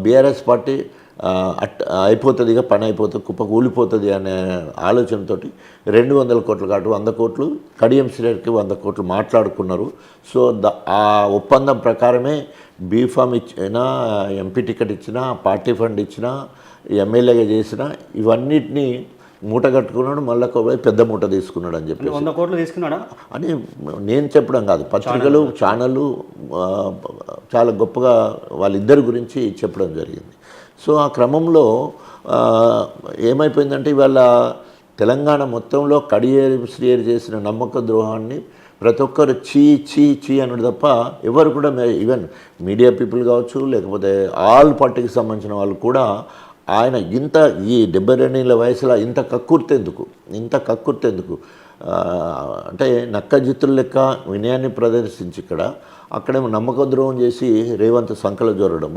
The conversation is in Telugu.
బీఆర్ఎస్ పార్టీ అయిపోతుంది, ఇక పని అయిపోతుంది, కుప్ప కూలిపోతుంది అనే ఆలోచనతోటి 200 కోట్లు కాటు 100 కోట్లు కడియం శ్రీహరికి 100 కోట్లు మాట్లాడుకున్నారు. సో ఆ ఒప్పందం ప్రకారమే బీఫామ్ ఇచ్చినా, ఎంపీ టికెట్ ఇచ్చినా, పార్టీ ఫండ్ ఇచ్చినా, ఎమ్మెల్యేగా చేసినా ఇవన్నిటినీ మూట కట్టుకున్నాడు. మళ్ళీ పెద్ద మూట తీసుకున్నాడు అని చెప్పి 100 కోట్లు తీసుకున్నాడా అని నేను చెప్పడం కాదు, పత్రికలు ఛానళ్ళు చాలా గొప్పగా వాళ్ళిద్దరి గురించి చెప్పడం జరిగింది. సో ఆ క్రమంలో ఏమైపోయిందంటే ఇవాళ తెలంగాణ మొత్తంలో కడియం శ్రీహరి చేసిన నమ్మక ద్రోహాన్ని ప్రతి ఒక్కరు చీ చీ చీ అన్నాడు తప్ప ఎవరు కూడా, ఈవెన్ మీడియా పీపుల్ కావచ్చు, లేకపోతే ఆల్ పార్టీకి సంబంధించిన వాళ్ళు కూడా ఆయన ఈ 72 వయసులో ఇంత కక్కుర్తెందుకు అంటే నక్కజిత్తుల లెక్క వినయాన్ని ప్రదర్శించి అక్కడేమో నమ్మక ద్రోహం చేసి రేవంత్ సంకల జోరడము.